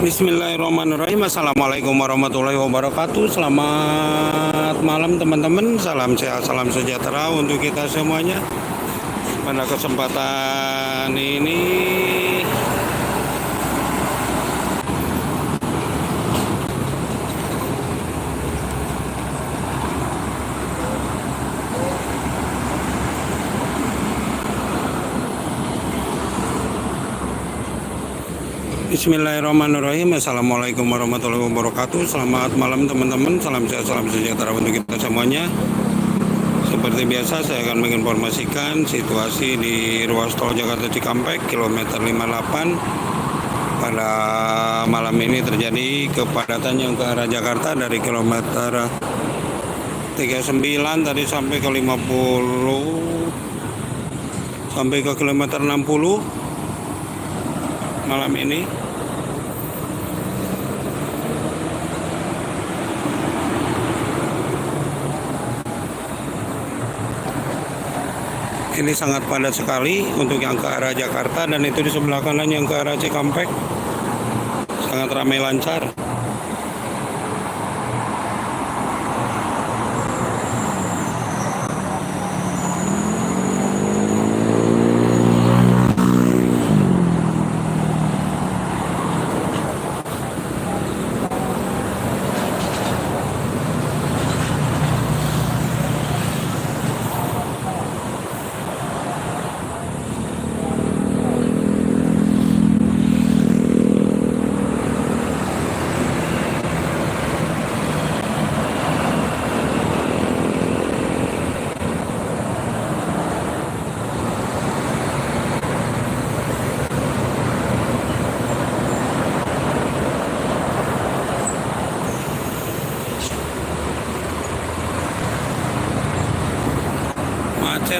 Bismillahirrahmanirrahim. Assalamualaikum warahmatullahi wabarakatuh. Selamat malam teman-teman. Salam sehat, salam sejahtera untuk kita semuanya. Pada kesempatan ini Bismillahirrahmanirrahim. Assalamualaikum warahmatullahi wabarakatuh. Selamat malam teman-teman. Salam sehat, salam sejahtera untuk kita semuanya. Seperti biasa saya akan menginformasikan situasi di ruas tol Jakarta Cikampek kilometer 58. Pada malam ini terjadi kepadatan yang ke arah Jakarta dari kilometer 39 tadi sampai ke 50 sampai ke kilometer 60 malam ini. Ini sangat padat sekali untuk yang ke arah Jakarta, dan itu di sebelah kanan yang ke arah Cikampek sangat ramai lancar.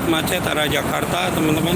Macet arah Jakarta teman-teman.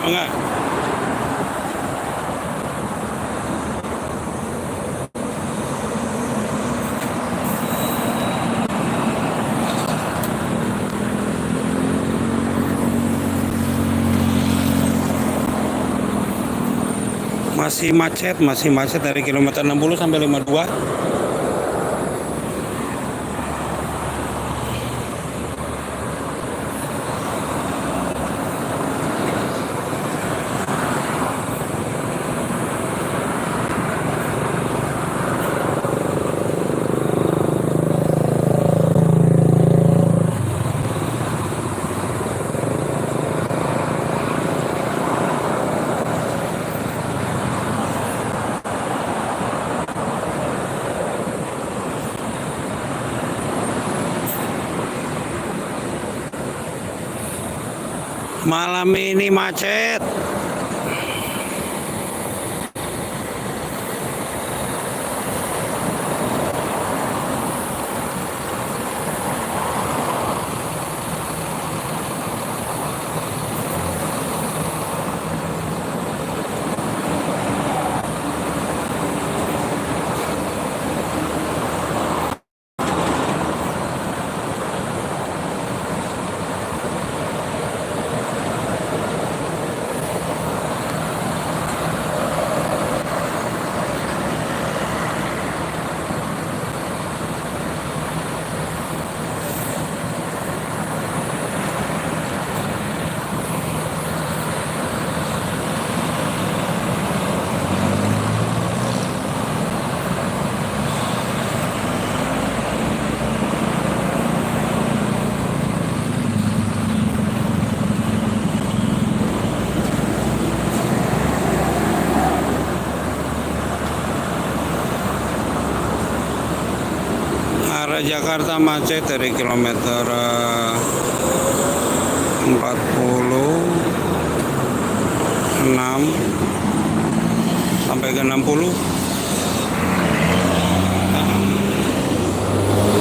Enggak. Masih macet dari kilometer 60 sampai 52. Malam ini macet. Arah Jakarta macet dari kilometer 46 sampai ke 60,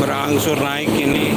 berangsur naik ini.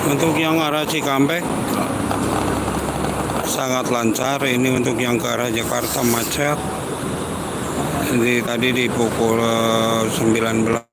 Untuk yang arah Cikampek sangat lancar. Ini untuk yang ke arah Jakarta macet. Jadi tadi di pukul 19.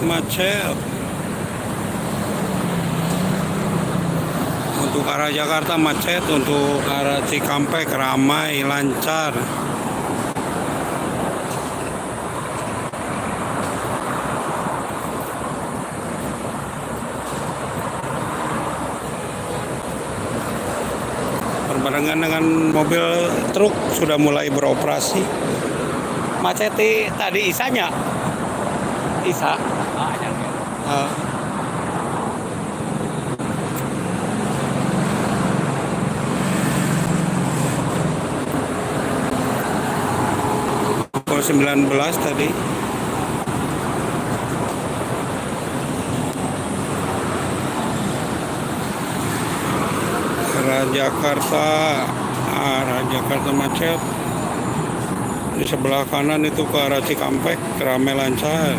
Macet. Untuk arah Jakarta macet, untuk arah Cikampek ramai lancar. Berbarengan dengan mobil truk sudah mulai beroperasi. Macet tadi isanya. Isa. Pukul 19 tadi. Arah Jakarta macet. Di sebelah kanan itu ke arah Cikampek ramai lancar.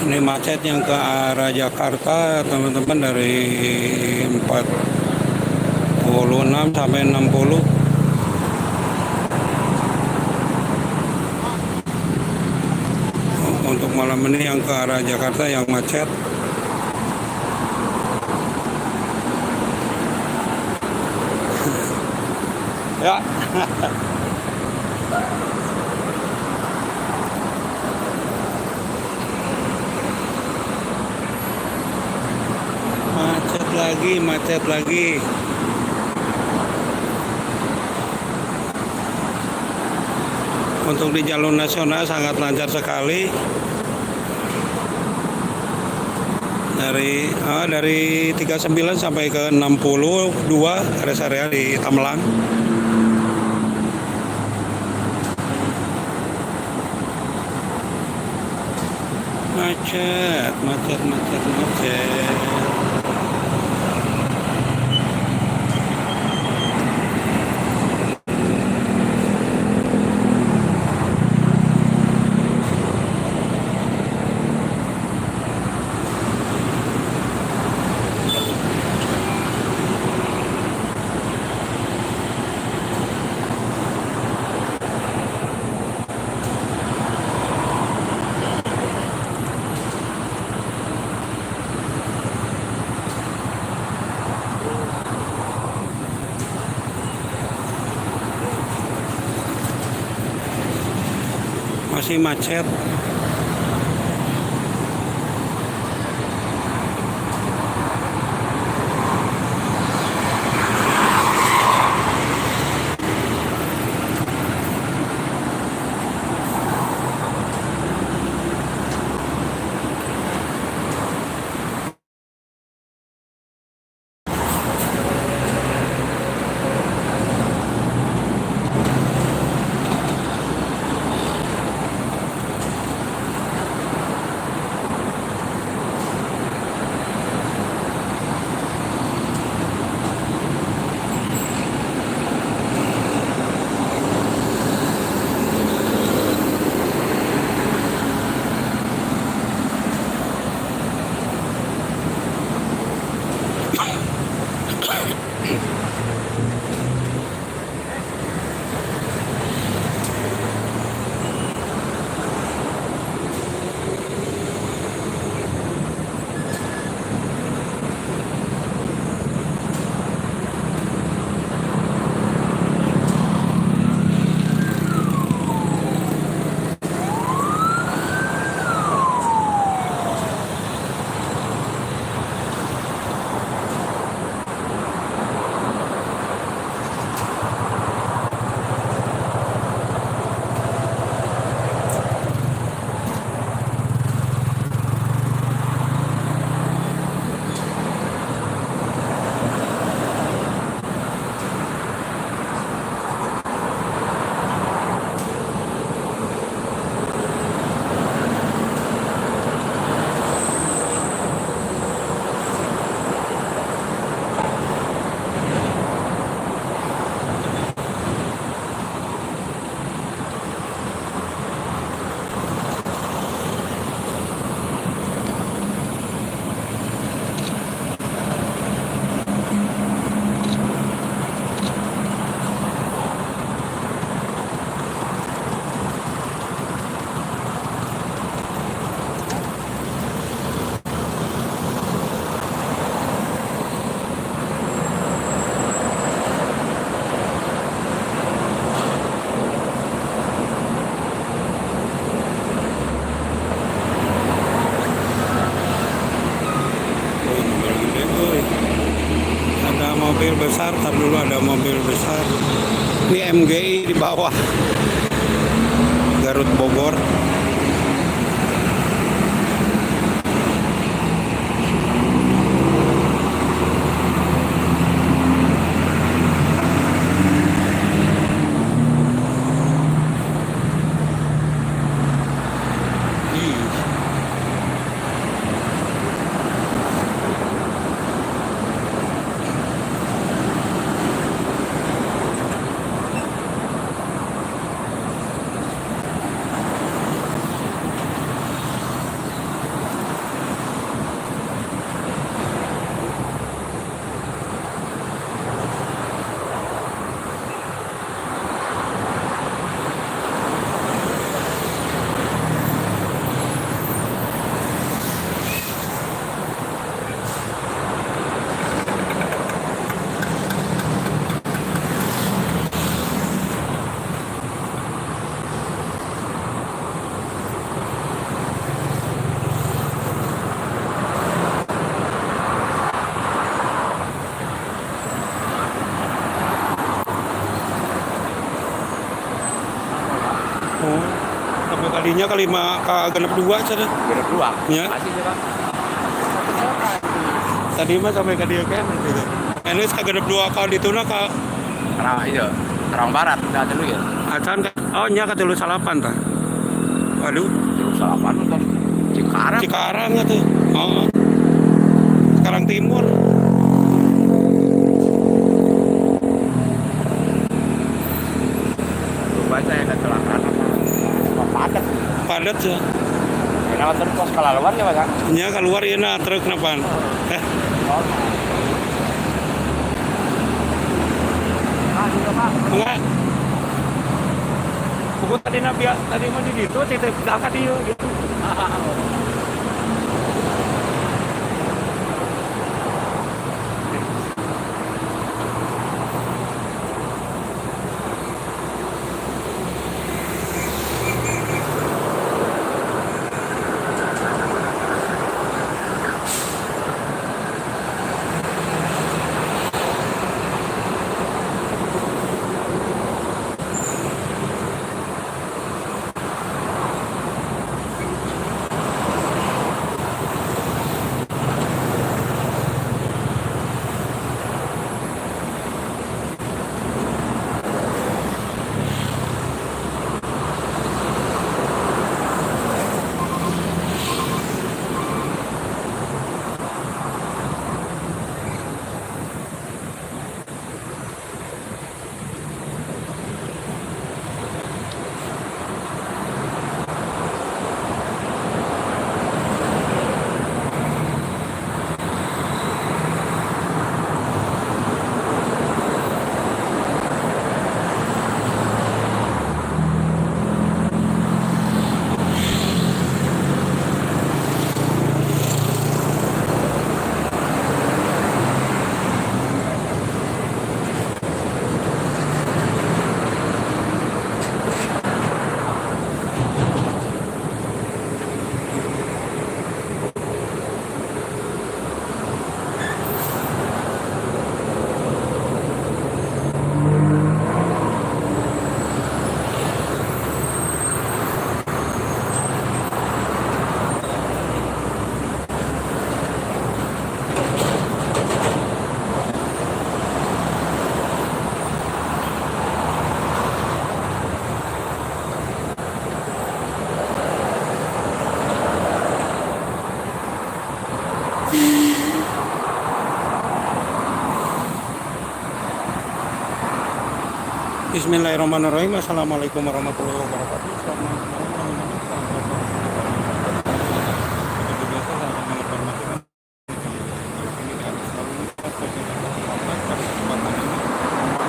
Ini macet yang ke arah Jakarta teman-teman, dari 46 sampai 60. Untuk malam ini yang ke arah Jakarta yang macet. Ya. Macet lagi. Untuk di jalur nasional sangat lancar sekali. Dari 39 sampai ke 62 rest area di Tamelang. Macet. Masih macet. Mobil besar, tar dulu ada mobil besar. Ini MGI di bawah. Garut Bogor. Oh, sampai kalinya kali genep 2 cara. Genep 2. Ya. Masih sih, Pak. tadi mah sampai ke dia kan gitu. Ini kagedep dua kali dituna ka Iya, Karang Barat udah dulu ya. acan ka. Oh nya ka 38 tah. Aduh, Terus salapan kan Cikarang. Cikarang atuh. Oh. Cikarang Timur. Coba saya kecelakaan apa padat. Padat ya. Kenapa terus pas keluar ya Pak? Nya keluar ieu na truk napan. Juga Pak. Enggak. Buku tadi nabi tadi mah di ditu titip ka dieu gitu. Bismillahirrahmanirrahim. Assalamualaikum warahmatullahi wabarakatuh. Selamat malam teman-teman.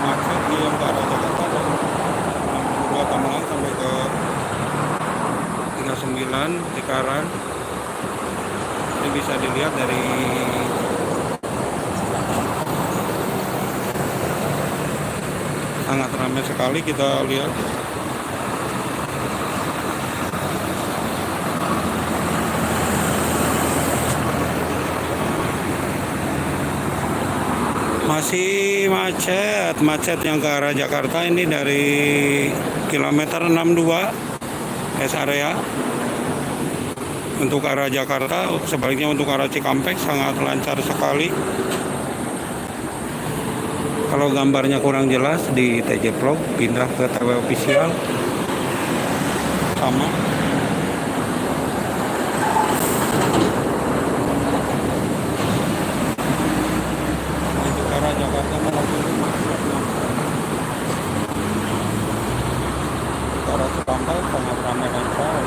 Macet di yang ke arah Jakarta dan 62 Kamalang sampai ke 39 Cikarang. Ini bisa dilihat dari sangat ramai sekali kita lihat. Masih macet yang ke arah Jakarta ini dari kilometer 62 rest area untuk arah Jakarta. Sebaliknya untuk arah Cikampek sangat lancar sekali. Kalau gambarnya kurang jelas di TJ Vlog, pindah ke TW Official. Sama. Untuk arah Jakarta maupun untuk arah Cikampek sangat ramai lancar.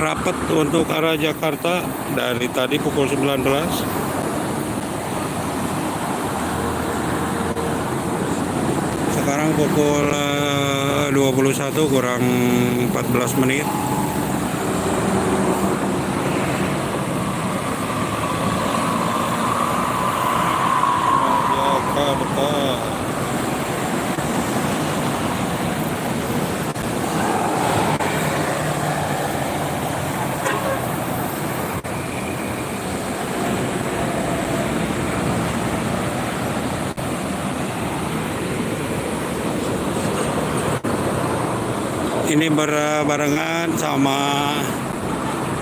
Rapat untuk arah Jakarta dari tadi pukul 19. Sekarang pukul 21 kurang 14 menit. Ini berbarengan sama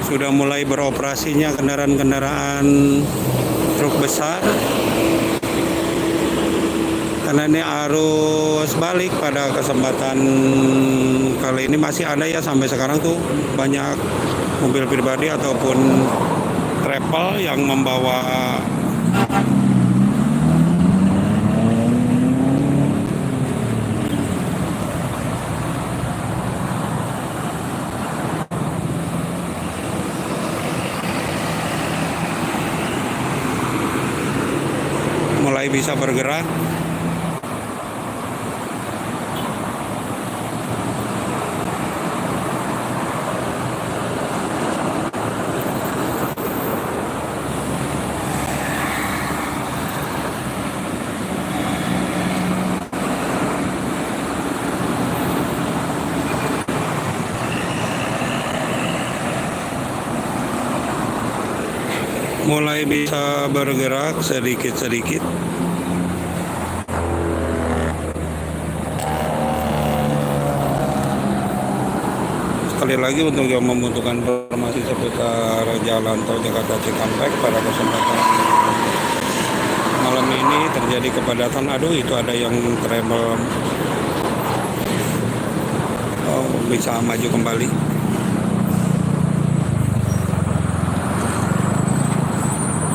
sudah mulai beroperasinya kendaraan-kendaraan truk besar, karena ini arus balik pada kesempatan kali ini masih ada ya, sampai sekarang tuh banyak mobil pribadi ataupun travel yang membawa mulai bisa bergerak. Mulai bisa bergerak sedikit-sedikit. Sekali lagi untuk yang membutuhkan informasi seputar jalan tol Jakarta Cikampek pada kesempatan malam ini terjadi kepadatan. Aduh, itu ada yang travel. Oh, bisa maju kembali.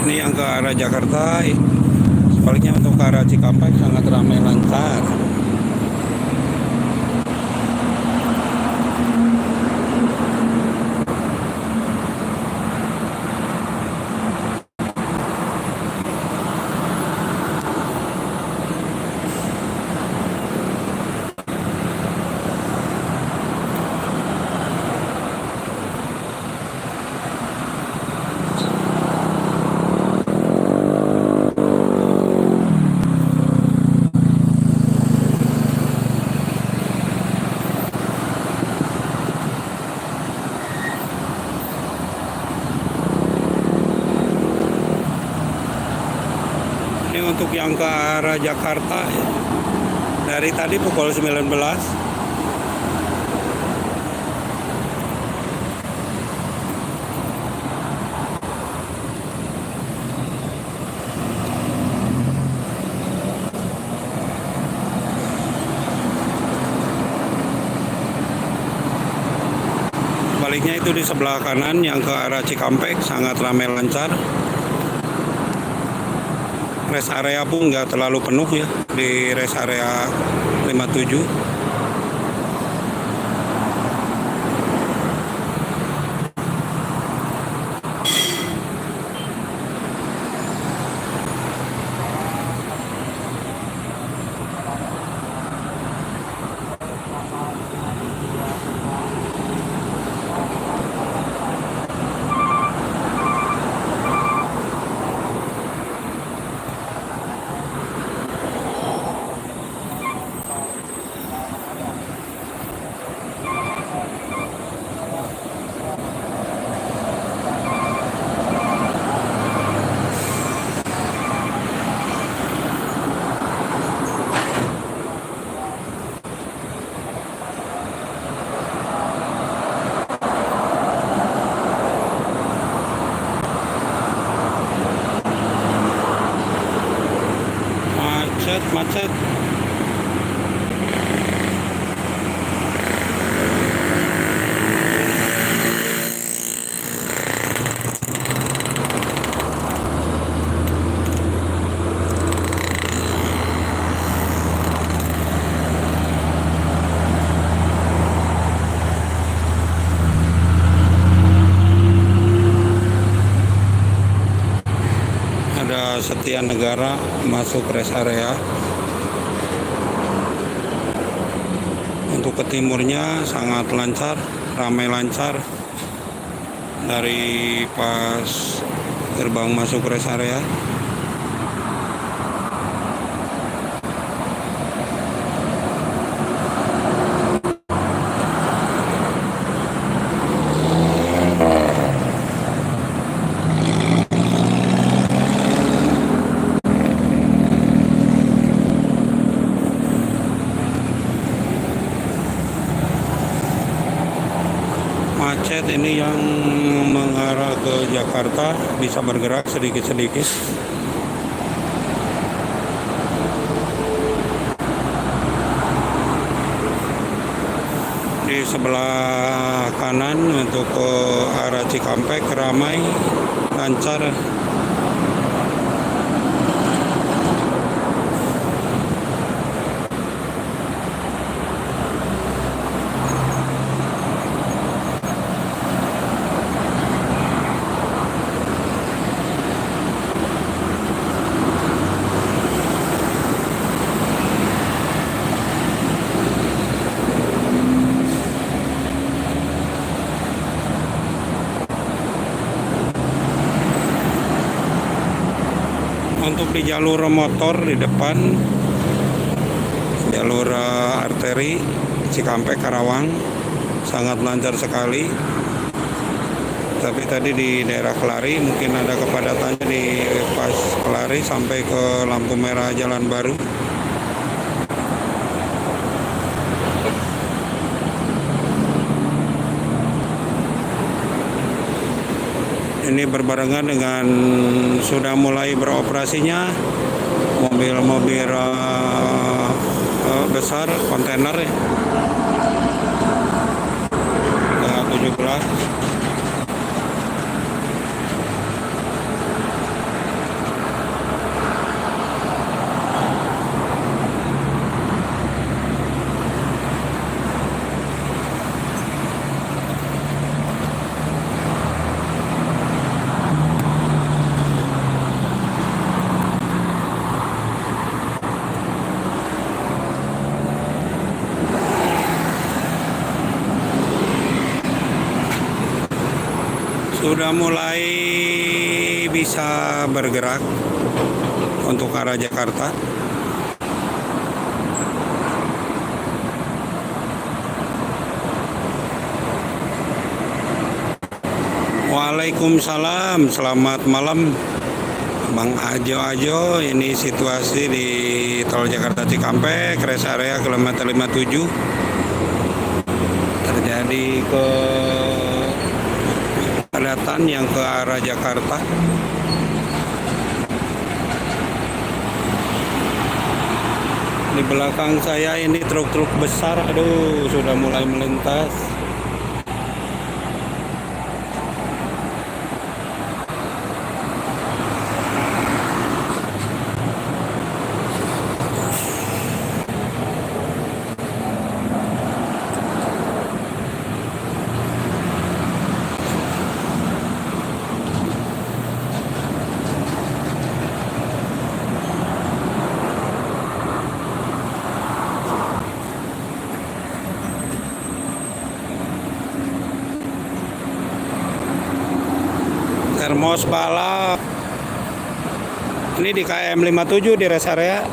Ini yang ke arah Jakarta, sebaliknya untuk ke arah Cikampek sangat ramai lancar. Ini untuk yang ke arah Jakarta ya. Dari tadi pukul 19. Sebaliknya itu di sebelah kanan yang ke arah Cikampek sangat ramai lancar. Rest area pun nggak terlalu penuh ya, di rest area 57. Macet. Ada Setia Negara masuk rest area. Untuk ke timurnya sangat lancar, ramai lancar dari pas gerbang masuk rest area. macet. Ini yang mengarah ke Jakarta bisa bergerak sedikit-sedikit. Di sebelah kanan untuk ke arah Cikampek ramai, lancar. Untuk di jalur motor di depan, jalur arteri Cikampek Karawang sangat lancar sekali. Tapi tadi di daerah Kelari mungkin ada kepadatannya di pas Kelari sampai ke lampu merah Jalan Baru. Ini berbarengan dengan sudah mulai beroperasinya mobil-mobil besar kontainer ya. 17. Sudah mulai bisa bergerak untuk arah Jakarta. Waalaikumsalam, selamat malam Bang Ajo. Ini situasi di Tol Jakarta Cikampek, rest area kilometer 57. Terjadi kepadatan yang ke arah Jakarta. Di belakang saya ini truk-truk besar, aduh sudah mulai melintas. Termos balap. Ini di KM 57 di rest area.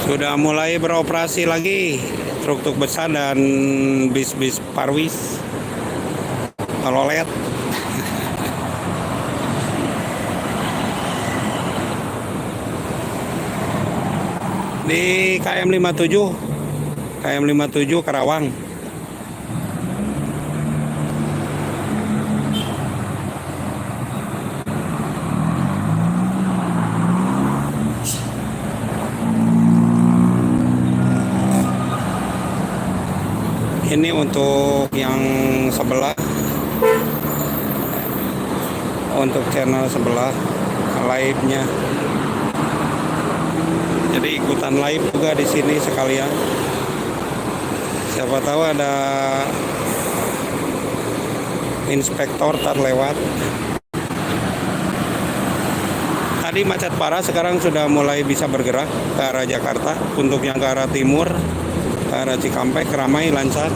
Sudah mulai beroperasi lagi truk-truk besar dan bis-bis parwis telolet. Di KM 57 Karawang. Ini untuk yang sebelah, untuk channel sebelah live-nya. Jadi ikutan live juga di sini sekalian. Siapa tahu ada inspektor terlewat. Tadi macet parah, sekarang sudah mulai bisa bergerak ke arah Jakarta. Untuk yang ke arah timur, ke arah Cikampek ramai lancar.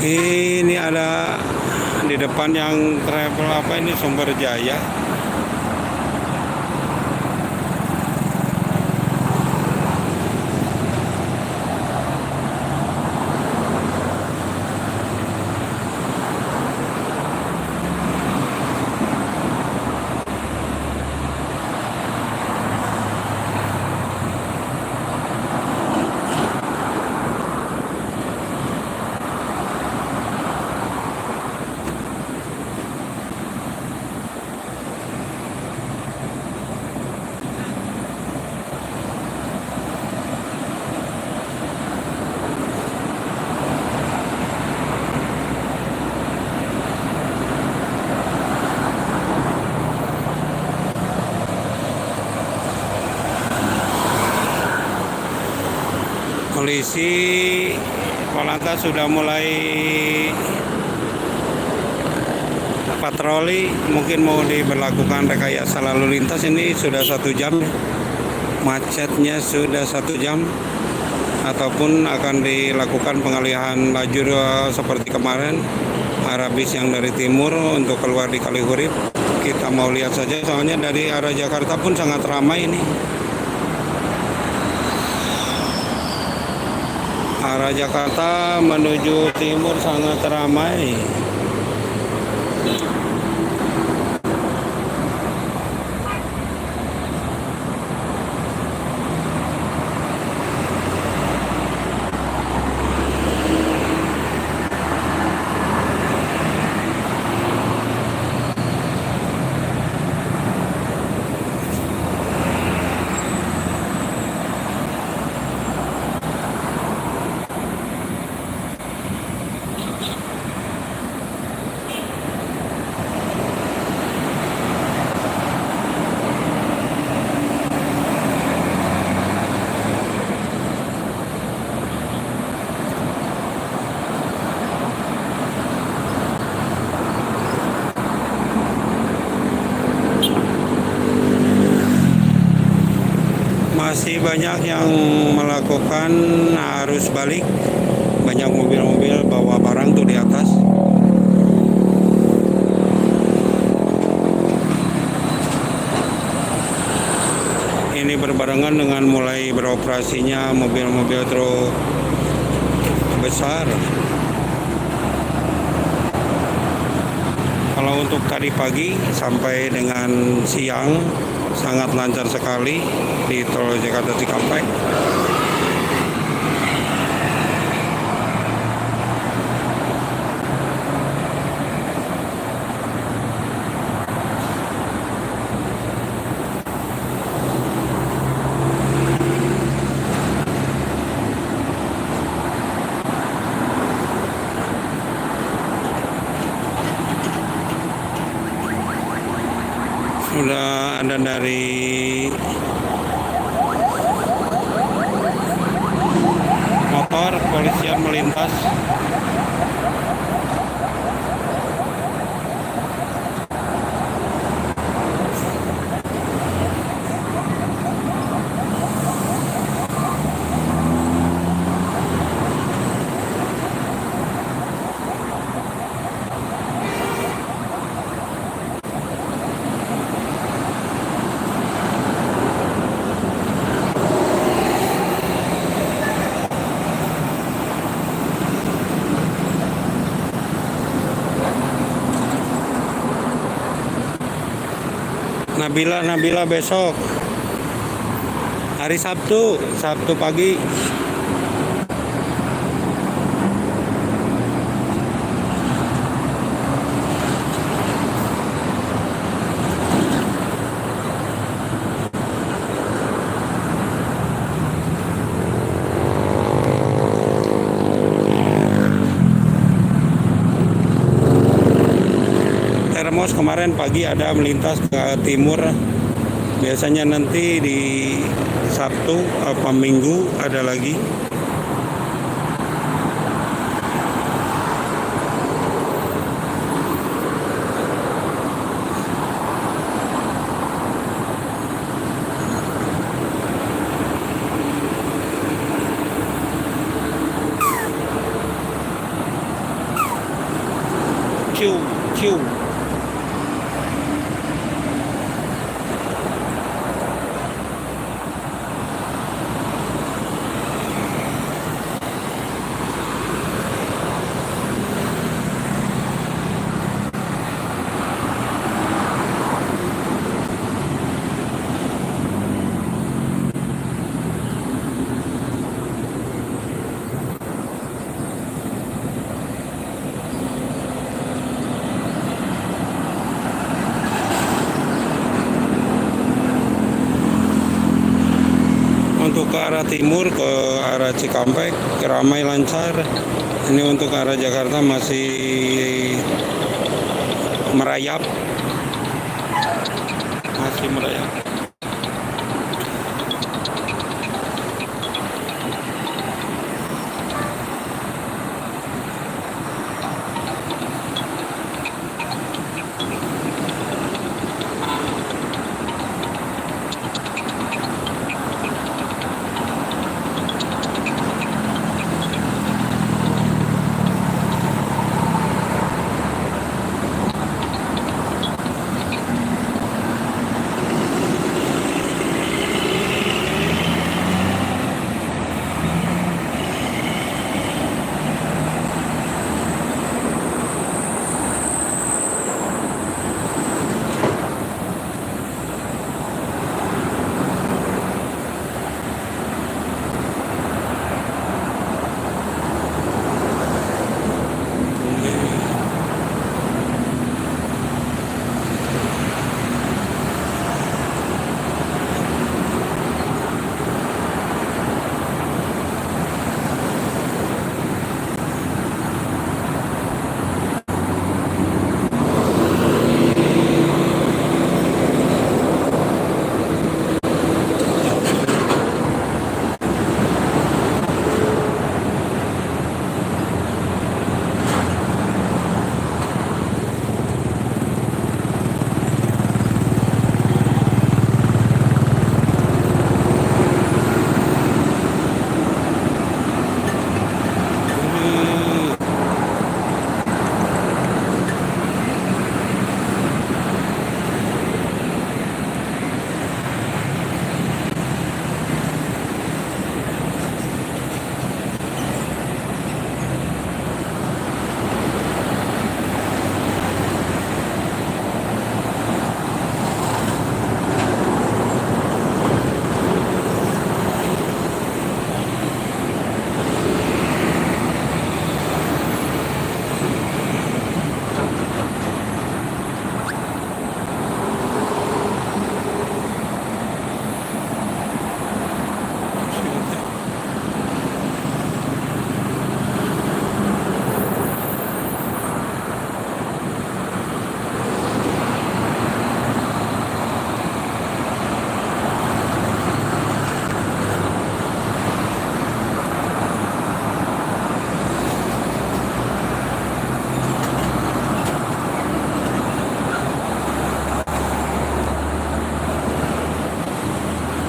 Ini ada di depan yang travel apa ini, Sumber Jaya. Polisi Polantas sudah mulai patroli, mungkin mau diberlakukan rekayasa lalu lintas. Ini sudah 1 jam, macetnya sudah 1 jam, ataupun akan dilakukan pengalihan lajur seperti kemarin arah bis yang dari timur untuk keluar di Kalihurip. Kita mau lihat saja, soalnya dari arah Jakarta pun sangat ramai ini. Arah Jakarta menuju timur sangat ramai. Masih banyak yang melakukan arus balik, banyak mobil-mobil bawa barang tuh di atas. Ini berbarengan dengan mulai beroperasinya mobil-mobil truk besar. Kalau untuk tadi pagi sampai dengan siang sangat lancar sekali di Tol Jakarta Cikampek. Sudah ada dari motor polisian melintas. Nabila besok hari Sabtu pagi. Termos kemarin pagi ada melintas ke timur. Biasanya nanti di Sabtu apa Minggu ada lagi. Ciu. Untuk ke arah timur, ke arah Cikampek, ramai lancar. Ini untuk ke arah Jakarta masih merayap. Masih merayap.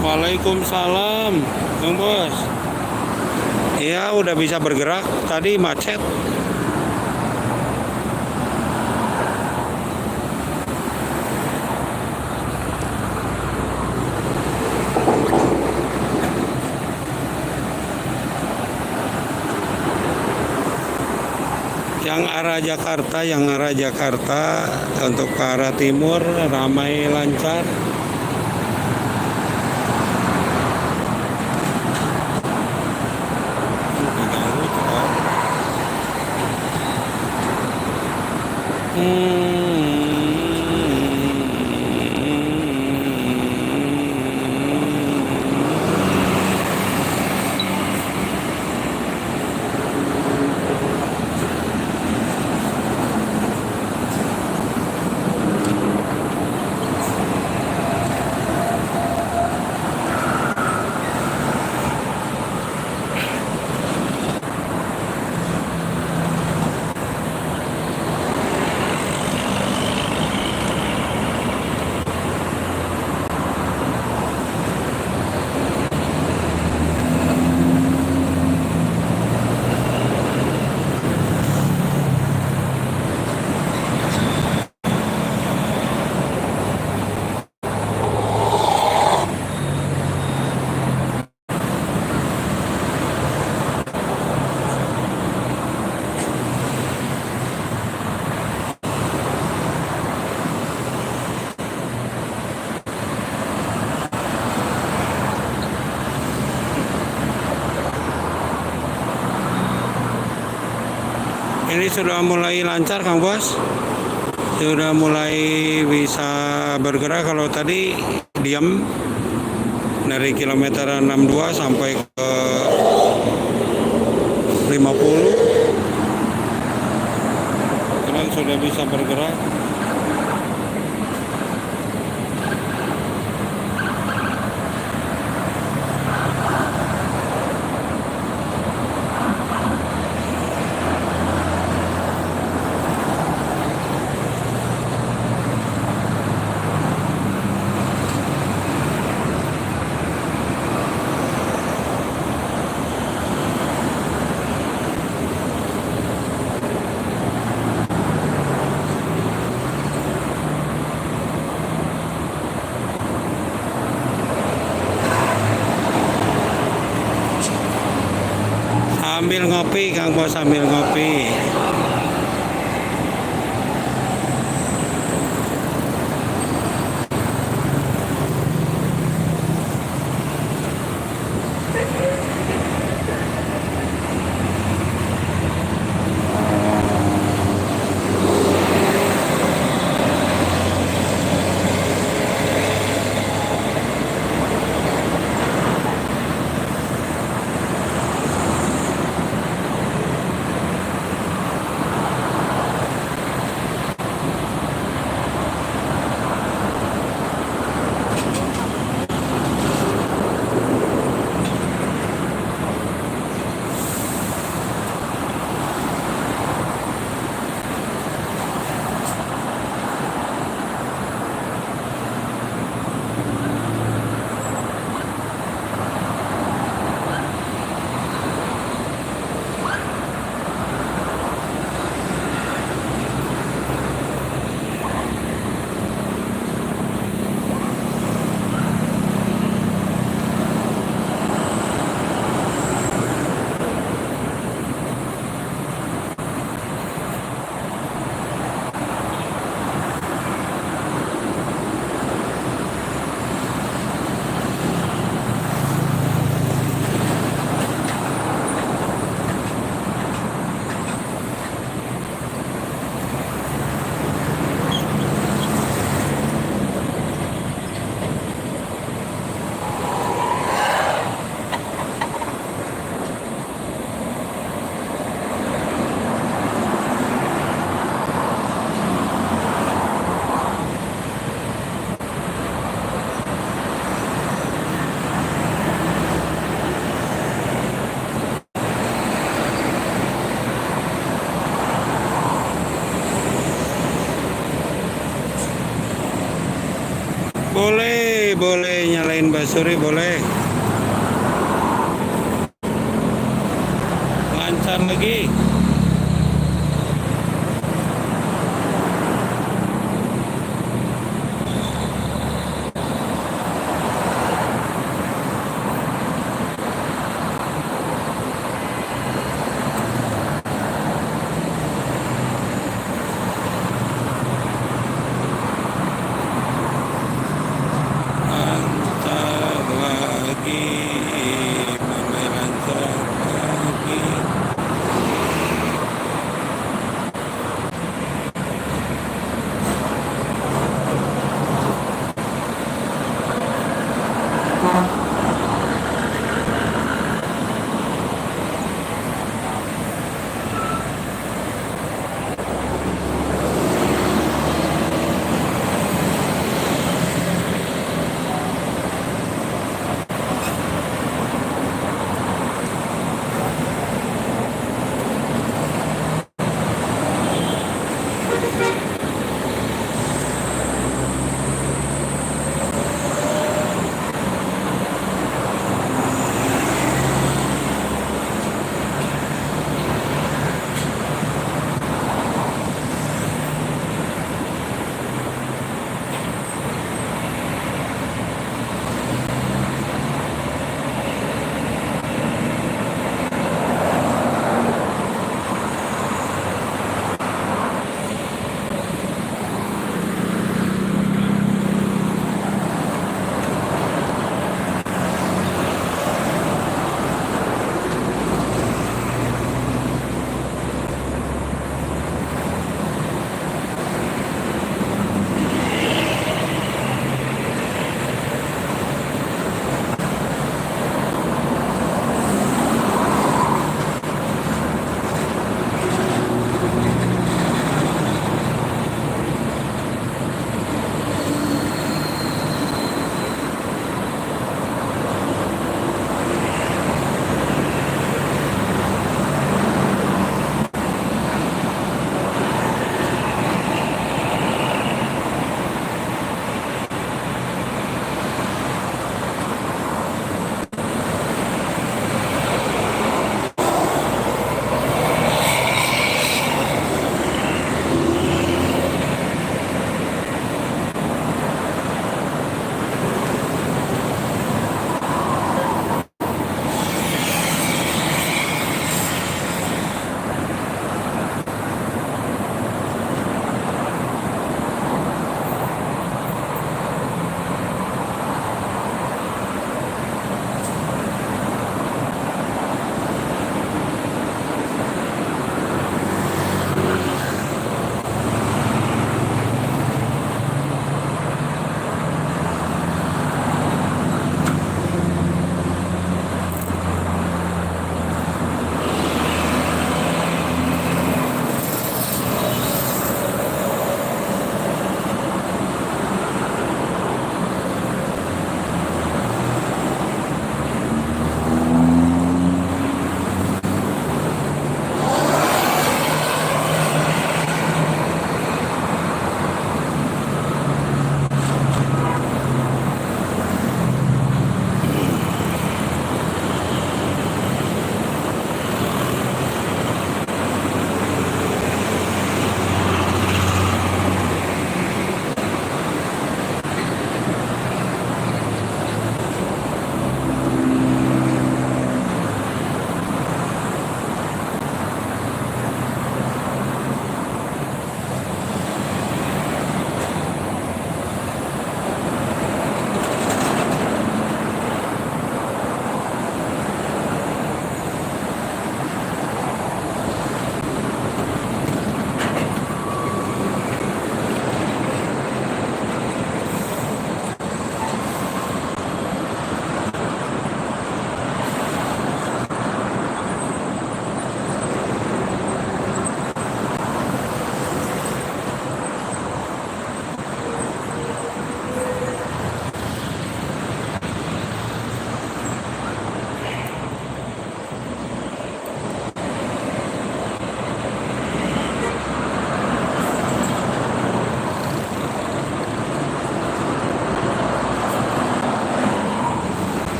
Waalaikumsalam, Bang Bos. Iya, udah bisa bergerak. Tadi macet. Yang arah Jakarta untuk ke arah timur ramai lancar. Ini sudah mulai lancar Kang Bos. Sudah mulai bisa bergerak. Kalau tadi diam dari kilometer 62 sampai ke 50. Sekarang sudah bisa bergerak. Sambil ngopi Kang Bos, sambil ngopi. Boleh nyalain basuri, boleh. Lancar lagi. Lancar lagi. Mulai lancar lagi.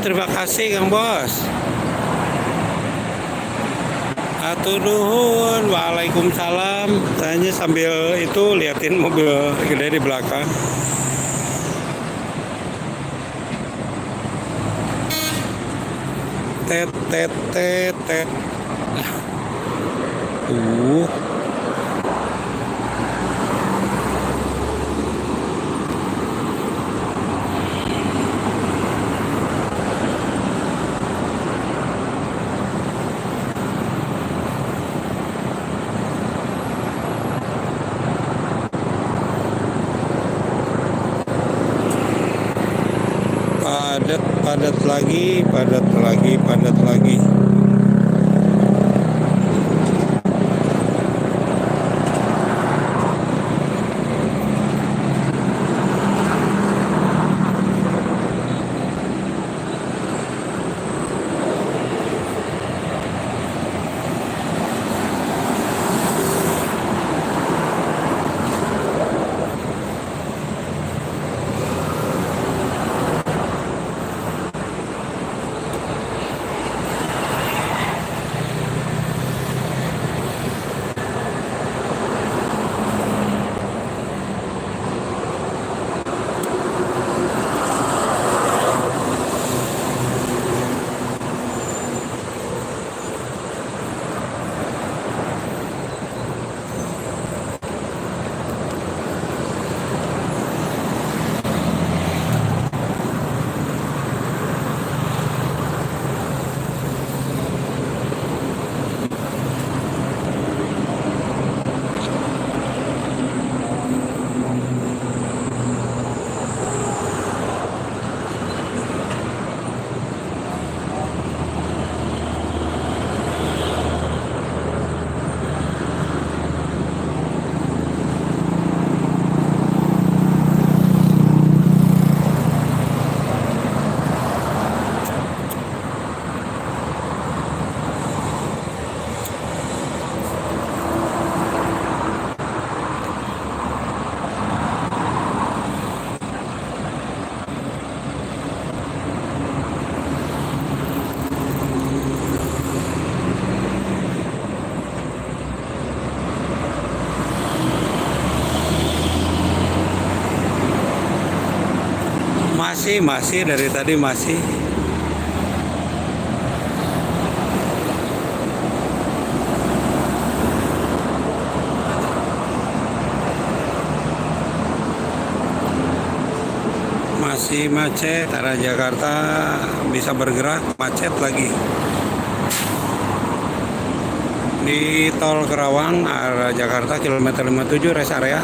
terima kasih Kang Bos. Atur nuhun. Waalaikumsalam. Saya sambil itu liatin mobil gede di belakang. Tet tet tet tet. Uh. Padat lagi. Masih dari tadi masih. Masih macet, arah Jakarta bisa bergerak, macet lagi. Di tol Kerawang arah Jakarta kilometer 57 rest area.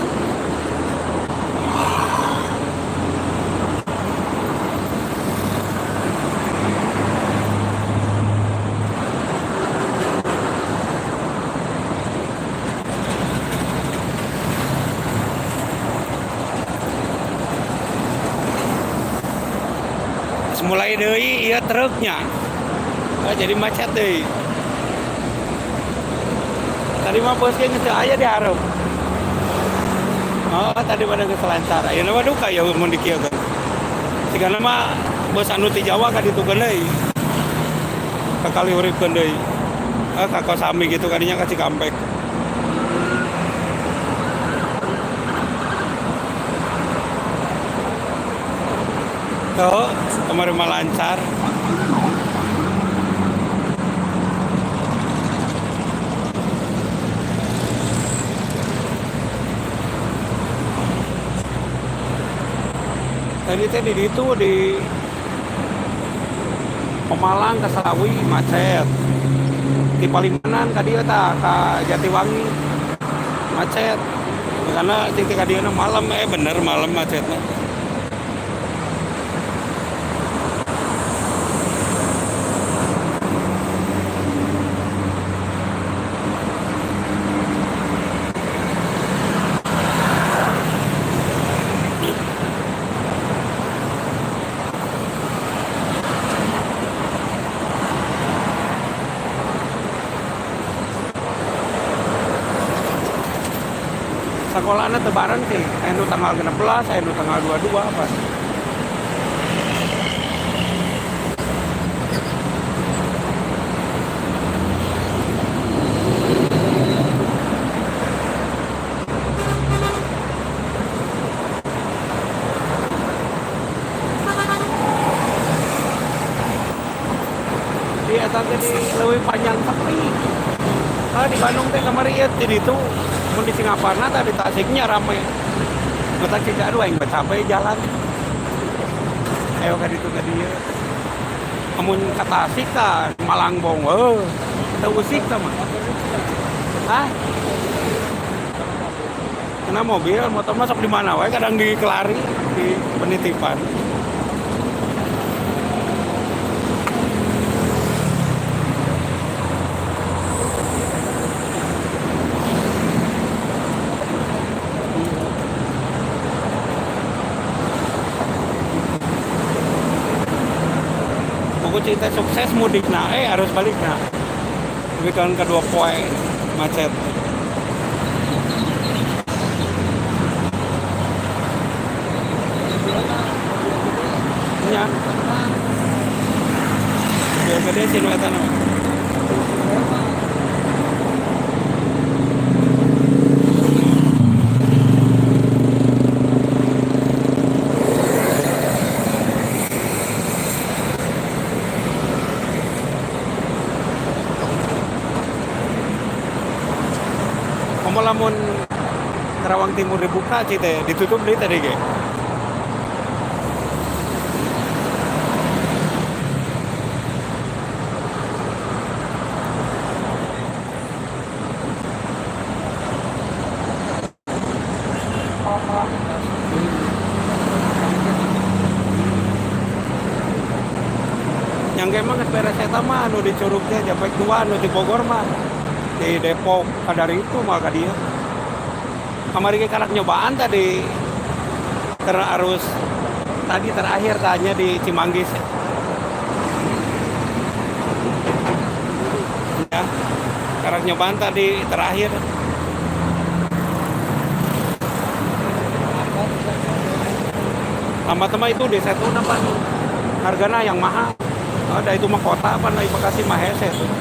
Mulai deui ieu truknya. Jadi macet deui. Tadi mah bos geus teu aya di hareup. Oh, tadi pada geus lancar. Ayeuna mah duka ya mun di kieu kan. Sigana mah bos anu ti Jawa ka ditukeun deui. Ka kali uripkeun deui. Ka Kosami gitu kadinya ka Cikampek. Tuh, kemarin mah lancar. Tadi di itu di Pemalang ke Selawi macet. Di Palimanan ka dieu tah ka Jatiwangi macet. Karena titik ka dieu malam bener malam macetnya. Sekolahnya tebaran sih, anu tanggal 16, anu tanggal 22 apa. lebih panjang sepi. Di Bandung teh kemarin ya jadi itu mun di Singaparna tadi Tasiknya ramai. Mata kita aduh aing capek jalan. Ayo ka ditu ka dieu. Amun ka Tasik ka Malangbong teu usik tah mah. Hah? Kena mobil, motor masuk di mana wae kadang di Kelari, di penitipan. Buku cerita sukses mudik harus balik tapi kan kedua poe macet nya biar gede sih nu eta na. Lamun Karawang Timur dibuka sih teh ditutup deui tadi ge. Yang emang geus beres eta mah anu di Curug teh Japek 2 anu di Bogor mah. Di Depok kadari itu mah ka dieu. Kamari ge kanak nyobaan tadi arus tadi terakhir tanya di Cimanggis. Ya. Kanak nyobaan tadi terakhir. Tambah-tambah itu di setu apa hargana yang mahal. Ada itu mah kota apa na Bekasi mah hese tuh.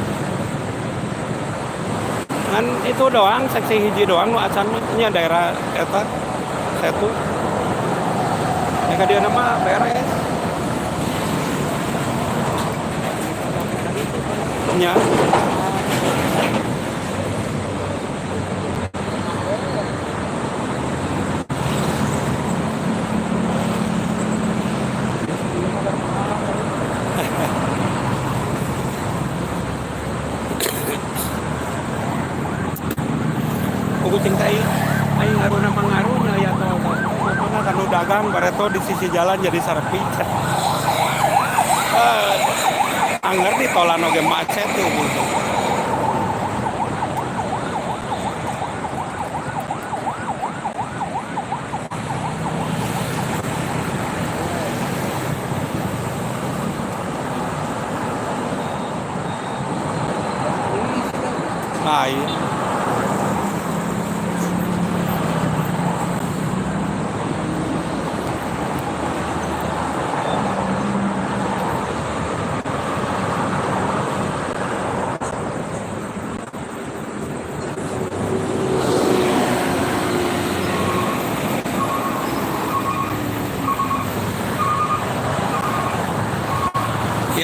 Kan itu doang seksi hiji doang nu acan nya daerah eta setu. Ya dia nama beres. Nya. Kucing tai aing ngaruna mangaruna ya tol mana kanu dagang bareto di sisi jalan jadi sarpi. Anggar di tolan oge macet tuh gitu. Iya.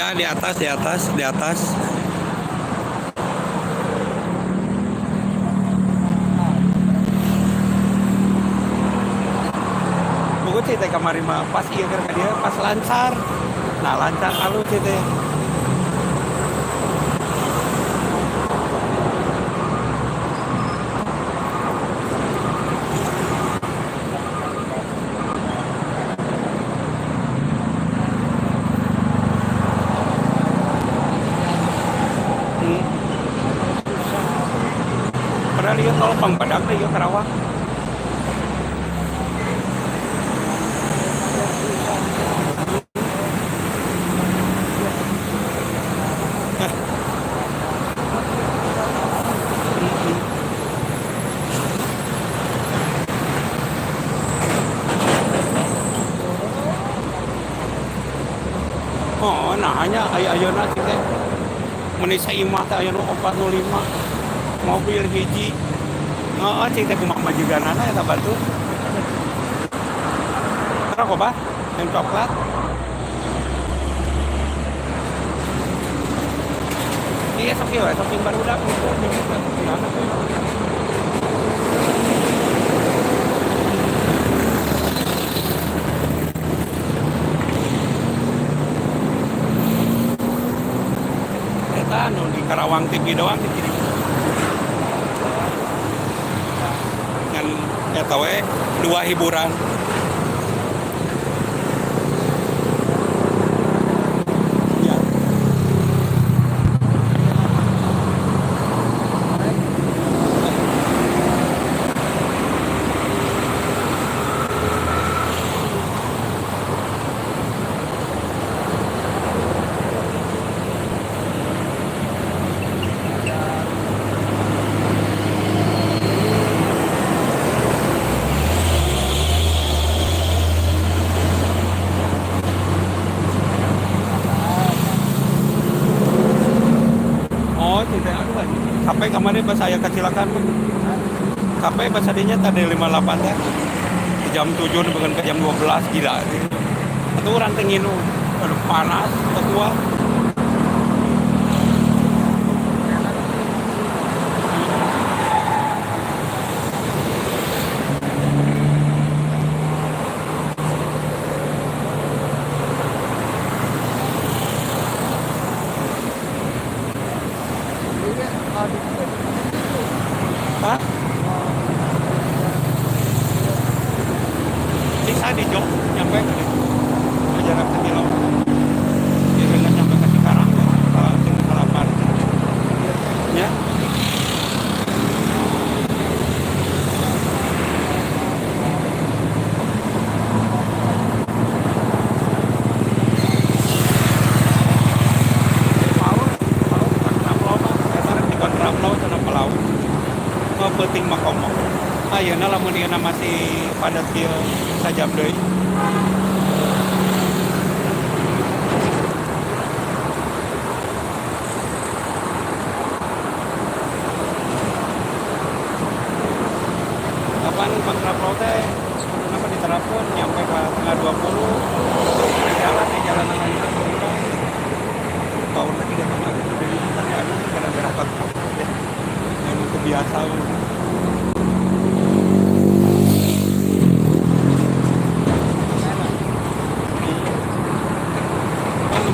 Ya di atas. Buku cerita kamari mah pas iya keur dia pas lancar. Nah lancar alus cerita. Padahal dia tol Pangbadak deh ya Karawang. Oh, nah hanya ayeuna teh mun saimah teh aya nu 405 mobil hiji. Oh, cing teh kumaha majiganana eta batu. Terus kok bah? Yang coklat. Iya sok kieu sok baru udah gitu. Eta anu di Karawang TV doang gitu. Kan eta we dua hiburan. Ya. Oh, tidak anu kan. Sampai kemarin pas saya kecelakaan pun. Sampai pas tadinya tadi 58 teh. Jam 7 bukan ke jam 12 gila. Itu orang tenginu. Aduh panas, ketua. Hah? Bisa di Jog, nyampe ke jarak sekilo. Ya dengan nyampe ke Cikarang ya, ke Halapan. Ya. Mau kontraplau mah, eta di kontraplau cenah pelaut. Mau penting mah komo. Ayeuna lamun ieu masih padat kieu sajam deui. Kapan kontraplau teh kenapa diterapkan nyampe ke tengah 20 jalan di jalanan lain tahun lagi dia kemarin jadi tanya anu gara-gara kontraplau deh yang kebiasa kan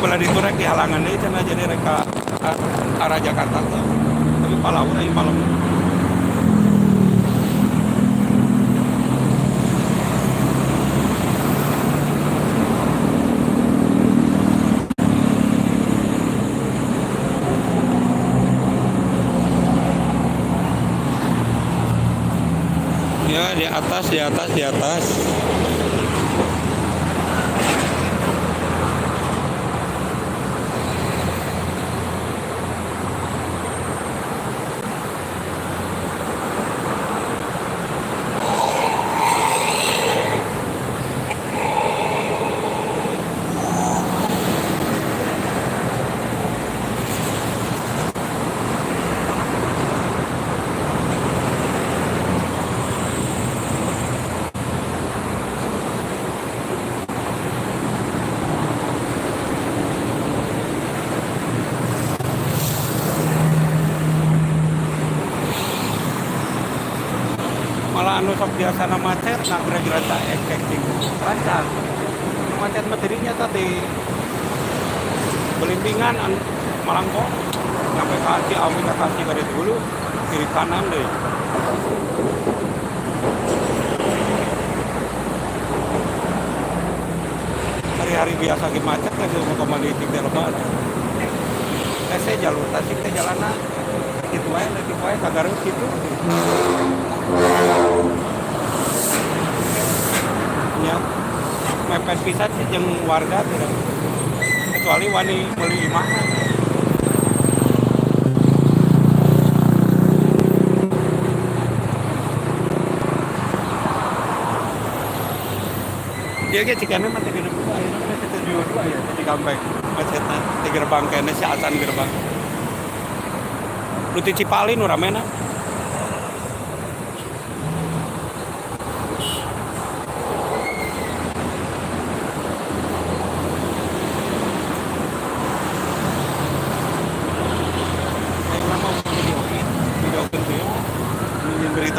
belah diturek di halangan deui cenah jadi reka arah Jakarta tuh tapi palaun aing malam. Ya di atas. Malah anu sok biasa macet, nah kira-kira tak efektif lancar. Macet materinya tadi belimbingan Malangko sampai kaki awi ke kaki dari dulu kiri kanan deh. Hari-hari biasa lagi macet kan mau komoditi di lebaran. Saya jalur tasik teh jalana gitu wae kagak gitu. Ya, mepet pisan sih jeung warga tidak. Kecuali wani meuli imah. Dia ge cikana mah teh geus ayeuna mah teh tujuh dua ya di Cikampek. Macetna di gerbang kene si Asan gerbang. Nu ti Cipali nu ramena.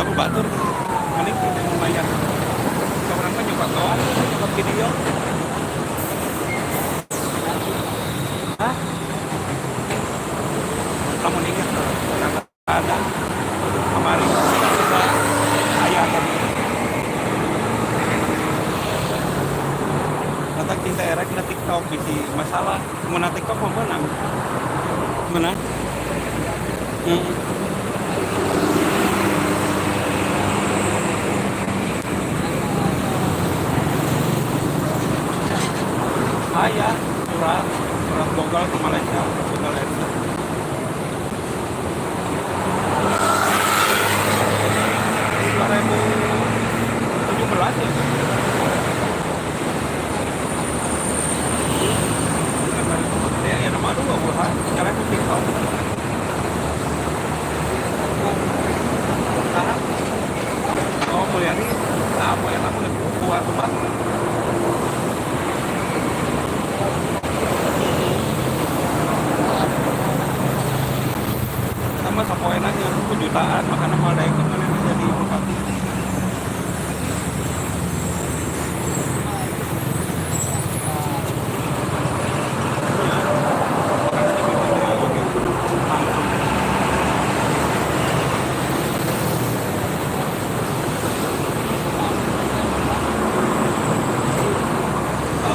tapi batur ini lumayan seorang kan nyoba kawan nyoba video. Hah? Kamu nikah ternyata ada kemarin kita ayah tadi kata cinta era kita TikTok di masalah mana TikTok mau menang mana ayah surat Bogor ke Malaysia ke Malaysia 2017 ya. Ya nama itu gak boleh cara itu TikTok. Oh mulia ini apa ya namanya kuat banget. Sama sepoenannya kejutaan makanya malah yang kemarin jadi bupati.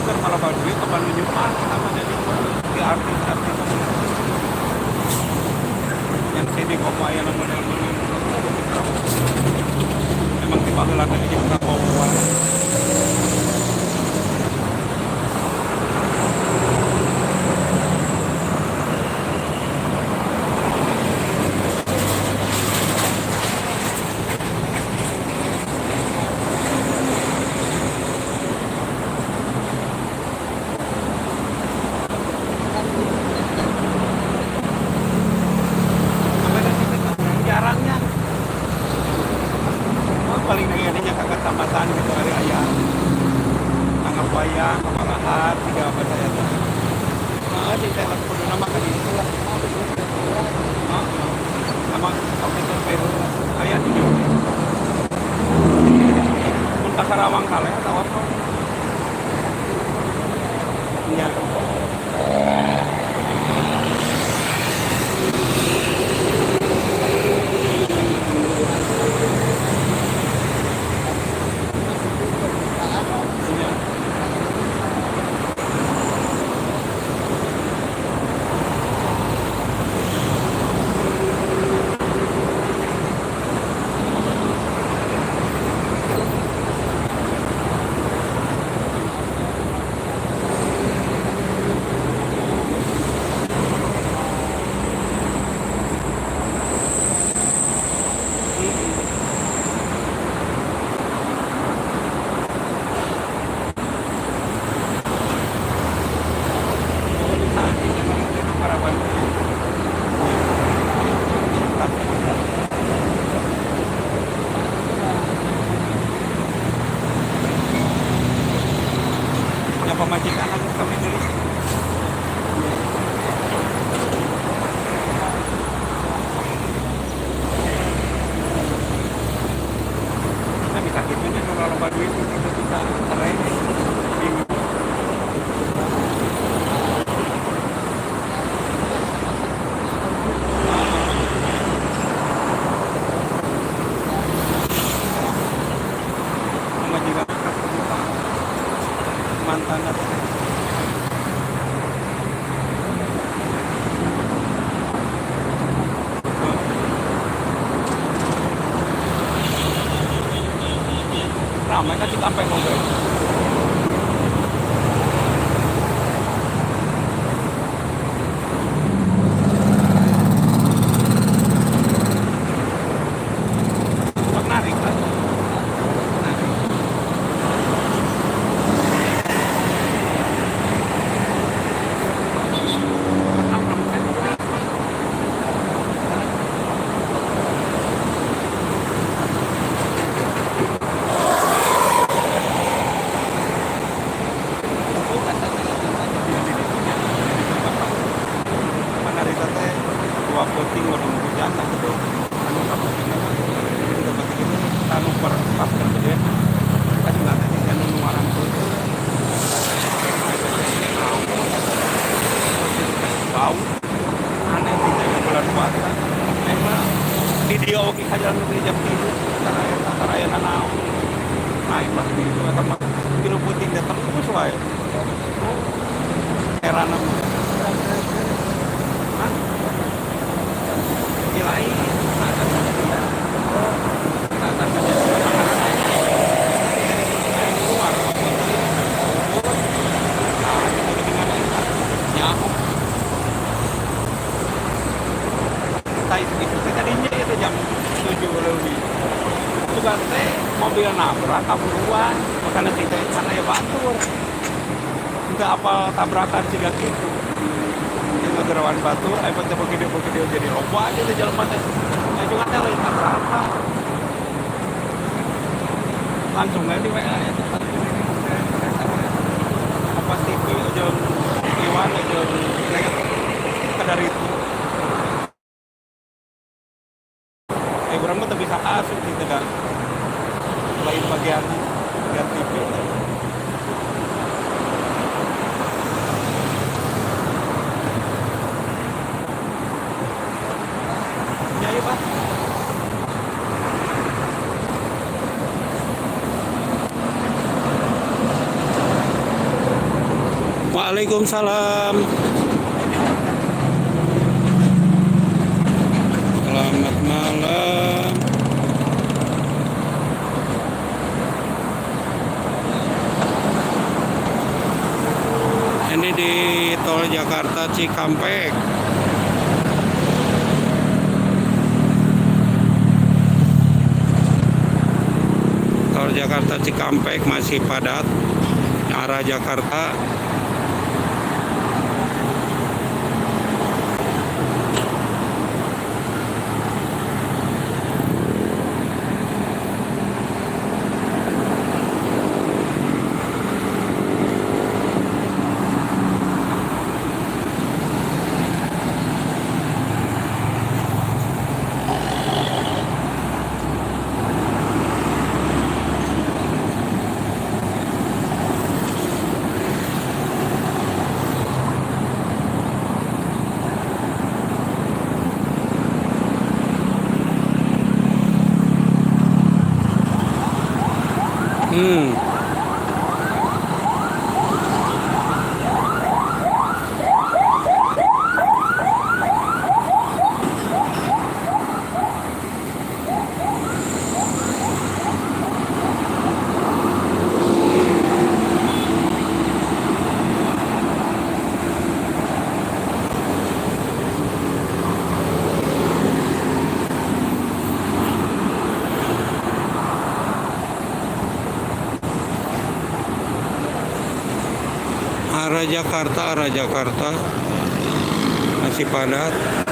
Kalau kalau duit kapan menyumbang sama jadi artis-artis yang CD koma yang model-model emang tiba heulakan di kita bawa jarangnya paling nengennya kakak tamatan gitu hari ayah anggap wayang kepalahan tiga apa saya tuh di telak kudu nama kan itu lah sama oke itu Peru ayah di pun Kasarawang kali atau apa iya pemajikan aku kami dulu kita bisa gitunya kalau lomba duit kita bisa cerai pemajikan mantan ramai kan kita sampai ngobrol menarik kan dua puting udah mau hujan gitu anu apa super pas kan gede kasih nggak tadi kan orang tuh bau aneh sih saya bulan puasa emang di dia oke aja lebih jam tidur antara ya tanah naik pas itu atau kilo putih datang terus wae heran aku nilai itu tadinya itu jam 7 lebih itu kan teh mobil nabrak kaburuan makanya kita sana ya batur enggak apa tabrakan juga gitu yang ngegerawan batu efeknya begitu jadi lomba aja tuh jalan mata ya juga teh lain tabrakan langsung aja di WA ya apa TV aja Iwan aja kadar itu kurang mah bisa asup gitu kan lain bagian TV ya ya Pak Waalaikumsalam selamat malam ini di tol Jakarta Cikampek tol Jakarta Cikampek masih padat arah Jakarta arah Jakarta masih padat